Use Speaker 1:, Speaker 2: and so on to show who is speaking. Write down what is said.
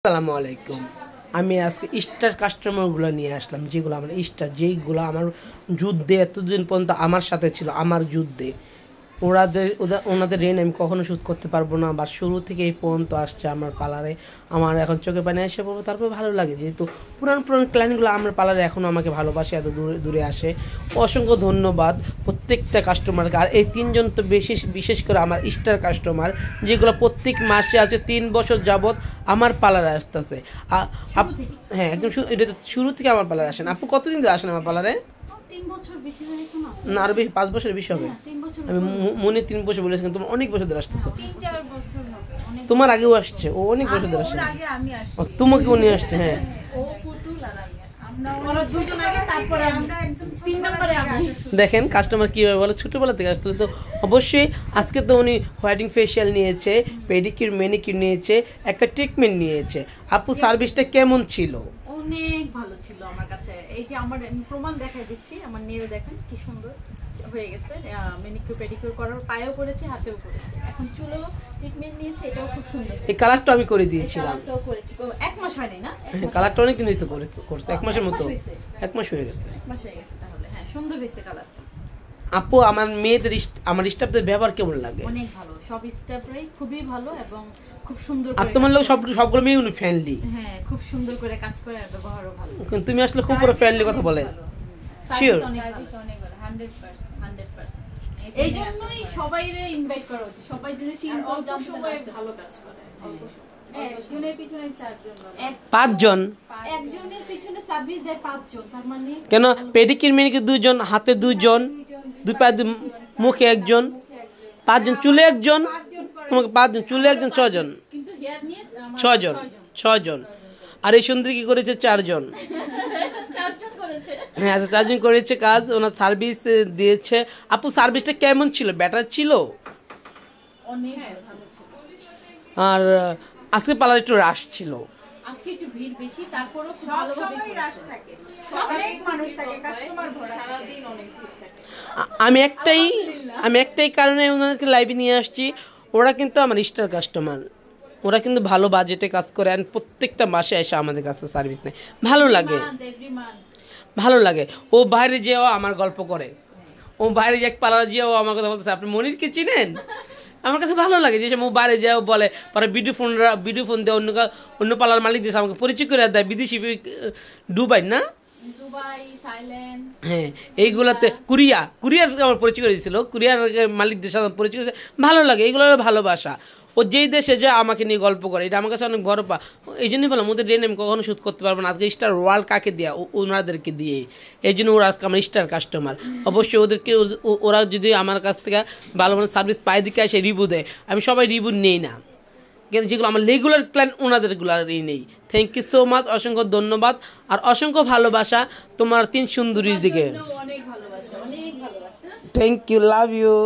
Speaker 1: আসসালামু আলাইকুম। আমি আজকে স্টার কাস্টমারগুলো নিয়ে আসলাম, যেগুলো আমার স্টার, যেইগুলো আমার যুদ্ধে এতদিন পর্যন্ত আমার সাথে ছিল, আমার যুদ্ধে ওনাদের ঋণ আমি কখনো শোধ করতে পারবো না। বা শুরু থেকে এই পর্যন্ত আসছে আমার পার্লারে, আমার এখন চোখে পানি এসে পড়বো। তারপর ভালো লাগে যেহেতু পুরান ক্লায়েন্টগুলো আমার পার্লারে এখনও আমাকে ভালোবাসে, এত দূরে দূরে আসে। অসংখ্য ধন্যবাদ প্রত্যেকটা কাস্টমারকে। আর এই তিনজন তো বিশেষ করে আমার স্টার কাস্টমার, যেগুলো প্রত্যেক মাসে আছে 3 বছর যাবৎ আমার পার্লারে আসতেছে। হ্যাঁ, একদম এটা শুরু থেকে আমার পার্লারে আসেন। আপু কতদিন ধরে আসেন আমার পার্লারে?
Speaker 2: 3 বছর বেশি হয়েছে
Speaker 1: না, আরো বেশি, 5 বছরের বেশি হবে। আমি মনে 3 বছর বলেছি, কিন্তু তোমার অনেক বছর ধরে আসতেছো।
Speaker 2: 3-4 বছর হবে।
Speaker 1: তোমার আগেও আসছে, ও অনেক বছর ধরে আসছে।
Speaker 2: আগে আমি আসছি,
Speaker 1: তোমাকে উনি আসছে। হ্যাঁ,
Speaker 2: ও পুতুল আর আমরা দুজন আগে, তারপরে আমরা একদম 3 নম্বরে আমি।
Speaker 1: দেখেন কাস্টমার কিভাবে বলে, ছোটবেলা থেকে আসলে তো অবশ্যই। আজকে তো উনি হোয়াইটিং ফেশিয়াল নিয়েছে, পেডিকিউর ম্যানিকিউর নিয়েছে, একটা ট্রিটমেন্ট নিয়েছে। আপু সার্ভিসটা কেমন ছিল?
Speaker 2: অনেক ভালো ছিল আমার কাছে। এই যে আমার প্রমাণ দেখাই দিচ্ছি, আমার নেল দেখেন কি সুন্দর হয়ে গেছে। ম্যানিকিউর পেডিকিউর করার পায়েও করেছে, হাতেও করেছে। এখন চুলও ট্রিটমেন্ট নিয়েছে, এটাও খুব সুন্দর।
Speaker 1: এই কালারটা আমি করে দিয়েছিলাম।
Speaker 2: কালারটাও করেছি, 1 মাস হয়নি না?
Speaker 1: হ্যাঁ, কালারটা অনেক দিন হয়েছে করছে, 1 মাসের মতো। 1 মাস হয়ে গেছে।
Speaker 2: 1 মাস হয়ে গেছে তাহলে। হ্যাঁ, সুন্দর হয়েছে কালারটা।
Speaker 1: আপু আমার আমার স্টাফদের ব্যবহার কেমন লাগে?
Speaker 2: অনেক ভালো, সব স্টাফরাই খুবই ভালো এবং খুব সুন্দর
Speaker 1: আর
Speaker 2: করে।
Speaker 1: তোমার লোক সবগুলো মেয়ে উনি ফ্রেন্ডলি।
Speaker 2: হ্যাঁ, খুব সুন্দর করে কাজ করে আর ব্যবহারও ভালো।
Speaker 1: তুমি আসলে খুব বড় ফ্রেন্ডলি কথা বলে। শিওর,
Speaker 2: সার্ভিস অনেক ভালো, 100%। এই জন্যই সবাইরে ইনভাইট করা উচিত। সবাই যদি চিন্তা জানতে সবাই ভালো কাজ করে। একজনের পিছনে 4 জন,
Speaker 1: 5 জন।
Speaker 2: একজনের পিছনে সার্ভিস দেয় 5 জন, তার মানে
Speaker 1: কেন? পেডিকিউর ম্যানিকিউর 2 জন, হাতে 2 জন, 2 পায়ে মুখে 1 জন, 5 জন, চুলে 1 জন। তোমাকে 5 জন, চুলে 1 জন, 6 জন।
Speaker 2: কিন্তু হেয়ার নিয়ে
Speaker 1: 6 জন, 6 জন। আর এই সুন্দরী কি করেছে? 4 জন।
Speaker 2: 4 জন করেছে।
Speaker 1: হ্যাঁ, আচ্ছা, 4 জন করেছে কাজ। ওনার সার্ভিস দিয়েছে। আপু সার্ভিসটা কেমন ছিল? বেটার ছিল?
Speaker 2: অনেক ভালো ছিল।
Speaker 1: আর আজকে পার্লার একটু রাশ ছিল,
Speaker 2: আজকে একটু ভিড় বেশি, তারপরও খুব ভালোভাবে রাশ থাকে। অনেক মানুষ থাকে, কাস্টমার ভরা, সারা দিন অনেক ভিড় থাকে।
Speaker 1: আমি একটাই কারণে ওনাদেরকে লাইভে নিয়ে আসছি। ওরা কিন্তু আমার স্টার কাস্টমার, ওরা কিন্তু ভালো বাজেটে কাজ করে। আর প্রত্যেকটা মাসে এসে আমাদের কাছে সার্ভিস নেয়। ভালো লাগে, ভালো লাগে। ও বাইরে যেও আমার গল্প করে, ও বাইরে যে পার্লার যেও আমার কথা বলতেছে, আপনি মনিরকে চিনেন? আমার কাছে ভালো লাগে যে ও বাইরে যাও বলে, পরে ভিডিও ফোন দেয়, অন্য পার্লার মালিক দিয়ে আমাকে পরিচয় করে দেয়। বিদেশি দুবাই না,
Speaker 2: দুবাই, থাইল্যান্ড,
Speaker 1: হ্যাঁ, এইগুলাতে কুরিয়ার আমার পরিচয় করে দিয়েছিল। কুরিয়ার মালিকদের সাথে পরিচয় করেছে। ভালো লাগে, এইগুলো ভালোবাসা। ও যেই দেশে যায় আমাকে নিয়ে গল্প করে, এটা আমার কাছে অনেক বড় পা। এই জন্যই বললাম ওদের ঋণ আমি কখনো শোধ করতে পারবো না। আজকে স্টার ওয়ার্ল্ড কাকে দেওয়া, ওনাদেরকে দিয়ে। এই জন্য ওরা আজকে আমার স্টার কাস্টমার। অবশ্যই ওদেরকে, ওরা যদি আমার কাছ থেকে ভালো ভালো সার্ভিস পায় দিকে আসে রিভিউ দেয়, আমি সবাই রিভিউ নেই না, কিন্তু যেগুলো আমার রেগুলার ক্লায়েন্ট ওনাদেরগুলারই নেই। থ্যাংক ইউ সো মাচ, অসংখ্য ধন্যবাদ। আর অসংখ্য ভালোবাসা তোমার 3 সুন্দরীর দিকে।
Speaker 2: অনেক ভালোবাসা, অনেক ভালোবাসা।
Speaker 1: Thank you, love you.